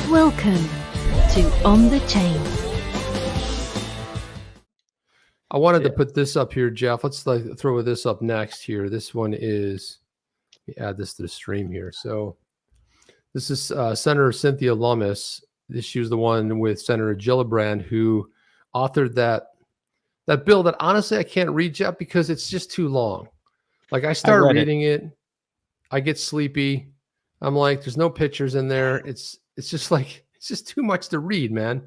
Welcome to On the Chain. I wanted to put this up here, Jeff. Let's throw this up next here. This one is, let me add this to the stream here. So this is Senator Cynthia Lummis. She was the one with Senator Gillibrand who authored that bill that honestly I can't read, Jeff, because it's just too long. Like I start reading it, I get sleepy. I'm like, there's no pictures in there. It's just like, it's just too much to read, man.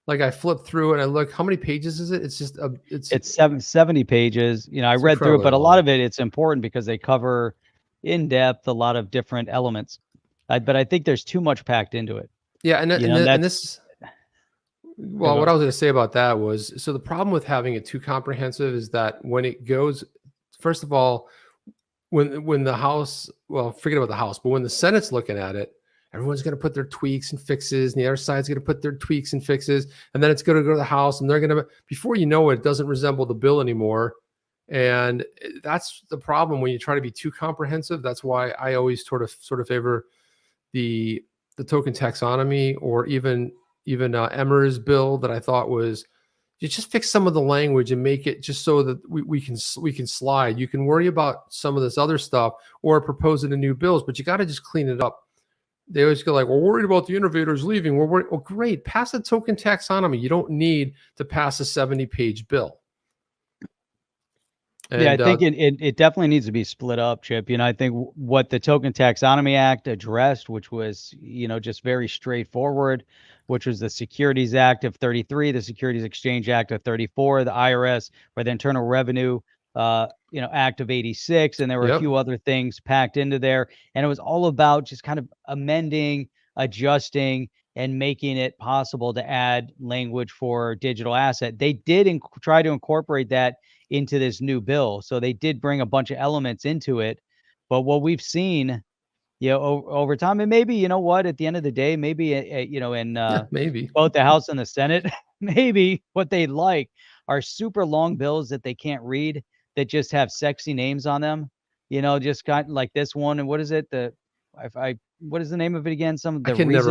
Like I flip through and I look, how many pages is it? It's just it's 70 pages. You know, I read through it, but a lot of it, it's important because they cover in depth a lot of different elements. But I think there's too much packed into it. Yeah, and this. Well, what I was going to say about that was, so the problem with having it too comprehensive is that when it goes, first of all, when the House, well, forget about the House, but when the Senate's looking at it, everyone's going to put their tweaks and fixes, and the other side's going to put their tweaks and fixes, and then it's going to go to the House, and they're going to, before you know it, it doesn't resemble the bill anymore. And that's the problem when you try to be too comprehensive. That's why I always sort of favor the token taxonomy, or even Emmer's bill that I thought was, you just fix some of the language and make it just so that we can slide. You can worry about some of this other stuff or propose it in new bills, but you got to just clean it up. They always go like, we're worried about the innovators leaving. We're worried. Oh, great. Pass a token taxonomy. You don't need to pass a 70-page bill. And, yeah, I think it definitely needs to be split up, Chip. You know, I think what the Token Taxonomy Act addressed, which was, you know, just very straightforward, which was the Securities Act of 33, the Securities Exchange Act of 34, the IRS, or the Internal Revenue Act of 86, and there were a few other things packed into there. And it was all about just kind of amending, adjusting, and making it possible to add language for digital asset. They did try to incorporate that into this new bill. So they did bring a bunch of elements into it. But what we've seen, you know, over time, and maybe, you know what, at the end of the day, maybe, in maybe both the House and the Senate, maybe what they like are super long bills that they can't read, that just have sexy names on them, you know, just kind of like this one. And what is it? What is the name of it again? Never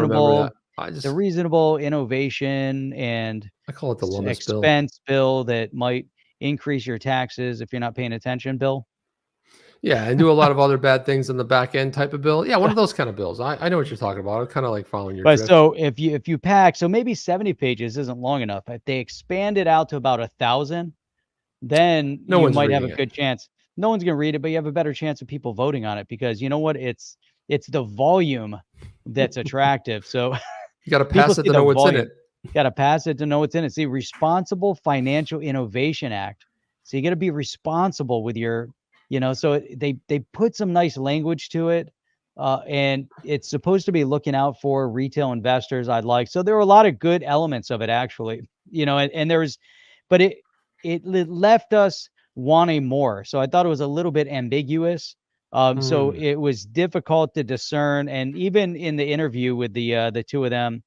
remember that. The reasonable innovation and I call it the Lummis expense bill that might increase your taxes if you're not paying attention bill. Yeah, and do a lot of other bad things in the back end type of bill. Yeah, one of those kind of bills. I know what you're talking about. I'm kind of like following your drift. So if you pack, so maybe 70 pages isn't long enough. If they expand it out to about 1,000, then you might have a good chance. No one's going to read it, but you have a better chance of people voting on it, because you know what? It's the volume that's attractive. So you got to pass it to know what's in it. You got to pass it to know what's in it. See, Responsible Financial Innovation Act. So you got to be responsible with your, you know, so they put some nice language to it. And it's supposed to be looking out for retail investors. So there were a lot of good elements of it, actually, you know, and there was, but it left us wanting more. So I thought it was a little bit ambiguous. So it was difficult to discern. And even in the interview with the two of them,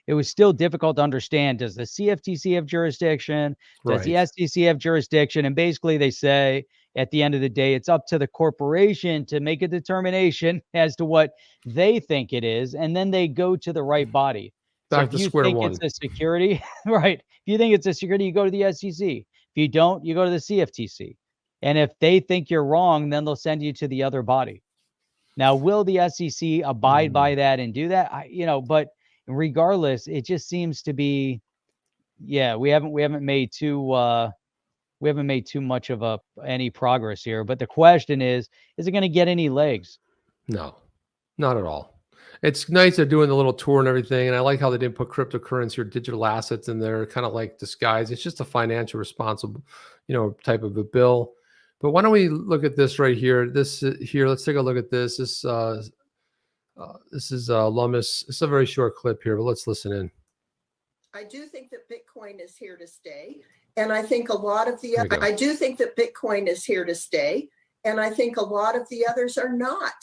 it was still difficult to understand. Does the CFTC have jurisdiction? Does the SEC have jurisdiction? And basically they say at the end of the day, it's up to the corporation to make a determination as to what they think it is. And then they go to the right body. Back to square one. If you think it's a security, right? If you think it's a security, you go to the SEC. If you don't, you go to the CFTC. And if they think you're wrong, then they'll send you to the other body. Now, will the SEC abide by that and do that? But regardless, it just seems to be, we haven't made too much of any progress here. But the question is it going to get any legs? No, not at all. It's nice they're doing the little tour and everything, and I like how they didn't put cryptocurrency or digital assets in there, kind of like disguise. It's just a financial responsible, type of a bill. But why don't we look at this right here? Let's take a look at this. This is Lummis. It's a very short clip here, but let's listen in. I do think that Bitcoin is here to stay, and I think a lot of the I do think that Bitcoin is here to stay, and I think a lot of the others are not.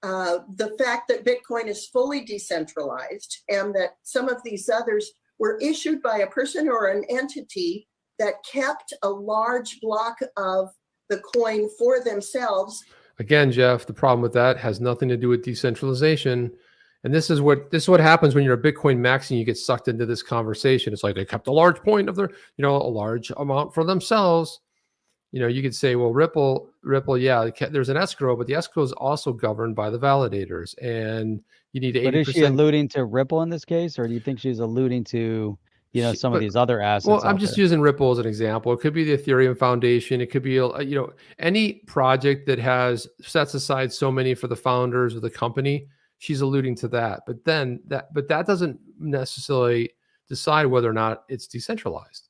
The fact that Bitcoin is fully decentralized and that some of these others were issued by a person or an entity that kept a large block of the coin for themselves. Again, Jeff, the problem with that has nothing to do with decentralization. And this is what happens when you're a Bitcoin max and you get sucked into this conversation. It's like they kept a large point of their, a large amount for themselves. You could say, well, Ripple, yeah, there's an escrow, but the escrow is also governed by the validators, and you need 80%. But is she alluding to Ripple in this case, or do you think she's alluding to, some of these other assets? Well, I'm just using Ripple as an example. It could be the Ethereum Foundation. It could be, any project that sets aside so many for the founders of the company. She's alluding to that, but that doesn't necessarily decide whether or not it's decentralized.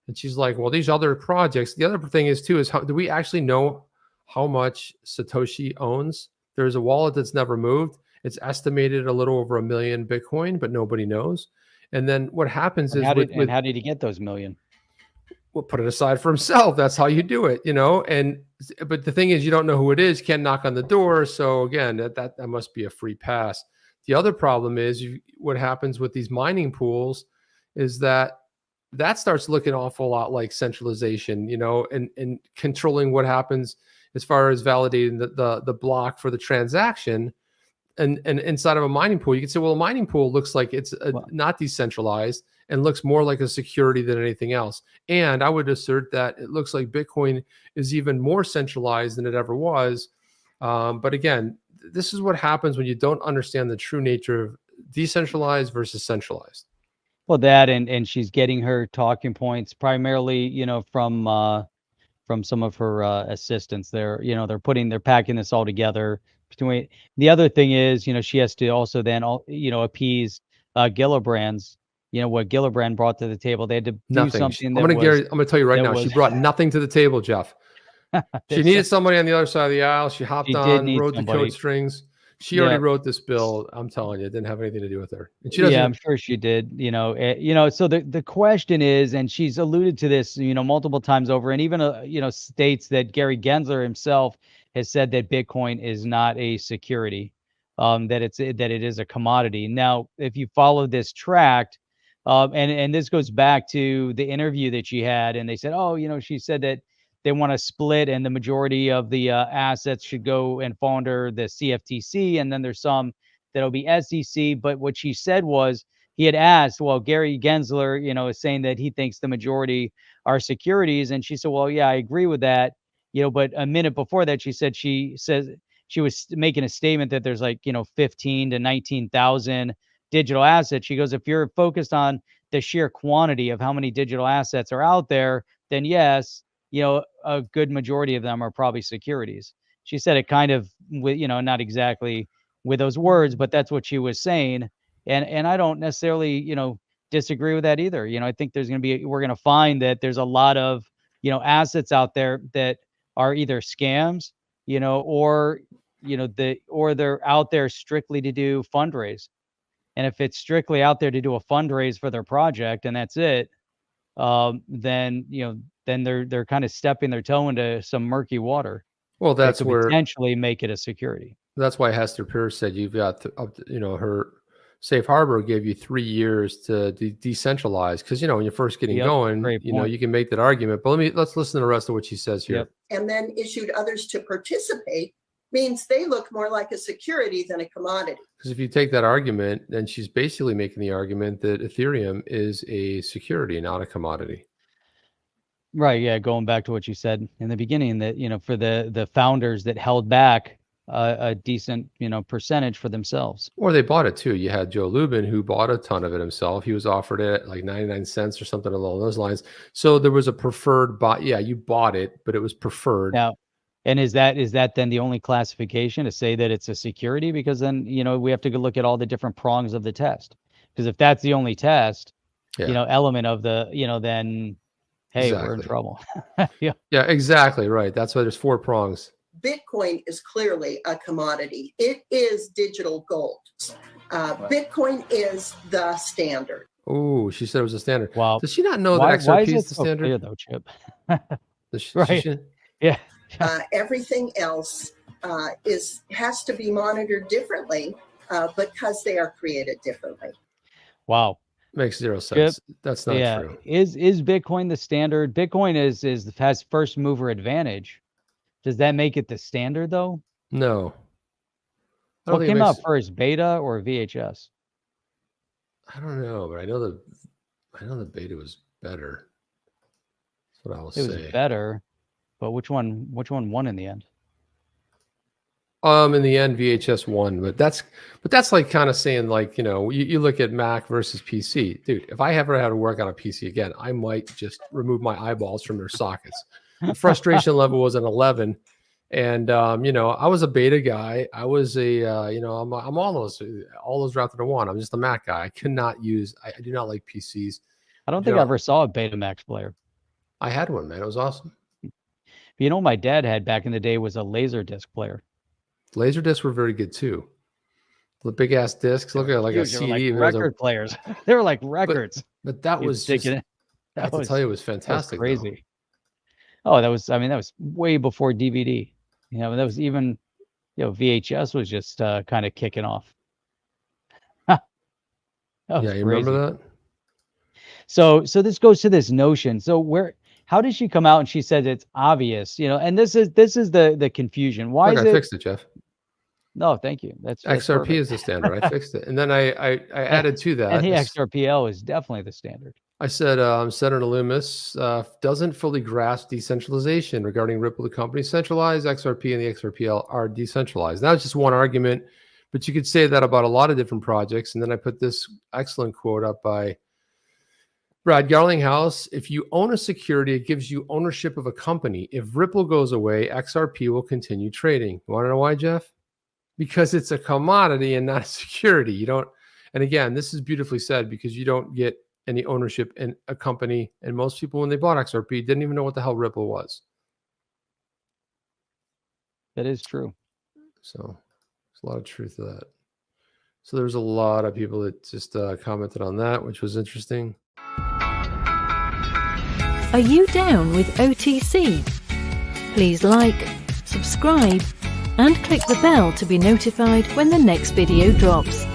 And she's like, well, these other projects. The other thing is too, do we actually know how much Satoshi owns? There's a wallet that's never moved. It's estimated a little over 1 million Bitcoin, but nobody knows. And then what happens is, how did he get those million? Well, put it aside for himself. That's how you do it, but the thing is, you don't know who it is, can't knock on the door. So again, that must be a free pass. The other problem is what happens with these mining pools is that starts looking an awful lot like centralization, and controlling what happens as far as validating the block for the transaction. And inside of a mining pool, you can say, well, a mining pool looks like it's not decentralized and looks more like a security than anything else. And I would assert that it looks like Bitcoin is even more centralized than it ever was. But again, this is what happens when you don't understand the true nature of decentralized versus centralized. Well, that and she's getting her talking points primarily, from some of her assistants. They're packing this all together. Between the other thing is, she has to also then appease Gillibrand's, what Gillibrand brought to the table. They had to do something. I'm gonna tell you right now, she brought nothing to the table, Jeff. She needed somebody on the other side of the aisle. She hopped on, wrote the code strings. She already wrote this bill. I'm telling you, it didn't have anything to do with her. And she doesn't. Yeah, I'm sure she did. So the question is, and she's alluded to this, multiple times over, and even states that Gary Gensler himself has said that Bitcoin is not a security, that it is a commodity. Now, if you follow this tract, and this goes back to the interview that she had, and they said, she said that they want to split, and the majority of the assets should go and fall under the CFTC, and then there's some that'll be SEC. But what she said was, he had asked, well, Gary Gensler, is saying that he thinks the majority are securities, and she said, well, yeah, I agree with that, but a minute before that, she says she was making a statement that there's 15 to 19,000 digital assets. She goes, if you're focused on the sheer quantity of how many digital assets are out there, then yes, a good majority of them are probably securities. She said it kind of with, not exactly with those words, but that's what she was saying. And I don't necessarily, disagree with that either. I think we're going to find that there's a lot of, assets out there that are either scams, or they're out there strictly to do fundraise. And if it's strictly out there to do a fundraise for their project and that's it, then they're kind of stepping their toe into some murky water. Well, that's that could where potentially make it a security. That's why Hester Pierce said you've got her safe harbor gave you 3 years to decentralize, because when you're first getting going, you can make that argument. But let's listen to the rest of what she says here. And then issued others to participate means they look more like a security than a commodity. Because if you take that argument, then she's basically making the argument that Ethereum is a security, not a commodity. Right. Yeah. Going back to what you said in the beginning, that, for the founders that held back a decent, percentage for themselves. Or they bought it too. You had Joe Lubin, who bought a ton of it himself. He was offered it at like 99 cents or something along those lines. So there was a preferred buy. Yeah, you bought it, but it was preferred. Now, and is that then the only classification to say that it's a security? Because then, we have to go look at all the different prongs of the test. Because if that's the only test, element of the, then, hey, we're in trouble. Yeah, exactly. Right. That's why there's 4 prongs. Bitcoin is clearly a commodity. It is digital gold. Bitcoin is the standard. Oh, she said it was a standard. Wow. Does she not know that XRP is the standard? Clear, though, Chip? Right. Yeah. Everything else has to be monitored differently because they are created differently. Wow. Makes 0 sense. Chip, that's not true. Is Bitcoin the standard? Bitcoin has first mover advantage. Does that make it the standard though? No. don't What think it came out makes- first, beta or VHS? I don't know, but I know the beta was better. That's what I will It was say. better, but which one won in the end? In the end, VHS won, but that's like kind of saying, like, you know, you look at Mac versus PC, dude. If I ever had to work on a PC again, I might just remove my eyeballs from their sockets. The frustration level was an 11, and you know, I was a beta guy. I was a you know, I'm all those wrapped into one. I'm just a Mac guy. I cannot use. I do not like PCs. I don't think I ever saw a Betamax player. I had one, man. It was awesome. You know, what my dad had back in the day was a Laserdisc player. Laserdiscs were very good too. The big ass discs. Look at like a Huge. They were CD. like record players. They were like records. But that You'd was stick just, it in. I have to tell you, it was fantastic. That was crazy. Oh, that was, I mean, that was way before DVD. You know, that was even, you know, VHS was just kind of kicking off. Yeah, you remember that? So this goes to this notion. So how did she come out and she said it's obvious, you know, and this is the confusion. Why Look, is I it? fixed it, Jeff. No, thank you. That's XRP perfect. is the standard. I fixed it. And then I added to that. And the XRPL is definitely the standard. I said, Senator Lummis doesn't fully grasp decentralization regarding Ripple, the company. Centralized, XRP, and the XRPL are decentralized. That was just one argument, but you could say that about a lot of different projects. And then I put this excellent quote up by Brad Garlinghouse. If you own a security, it gives you ownership of a company. If Ripple goes away, XRP will continue trading. You want to know why, Jeff? Because it's a commodity and not a security. You don't, and again, this is beautifully said, because you don't get any ownership in a company. And most people, when they bought XRP, didn't even know what the hell Ripple was. That is true. So there's a lot of truth to that. So there's a lot of people that just commented on that, which was interesting. Are you down with OTC? Please like, subscribe, and click the bell to be notified when the next video drops.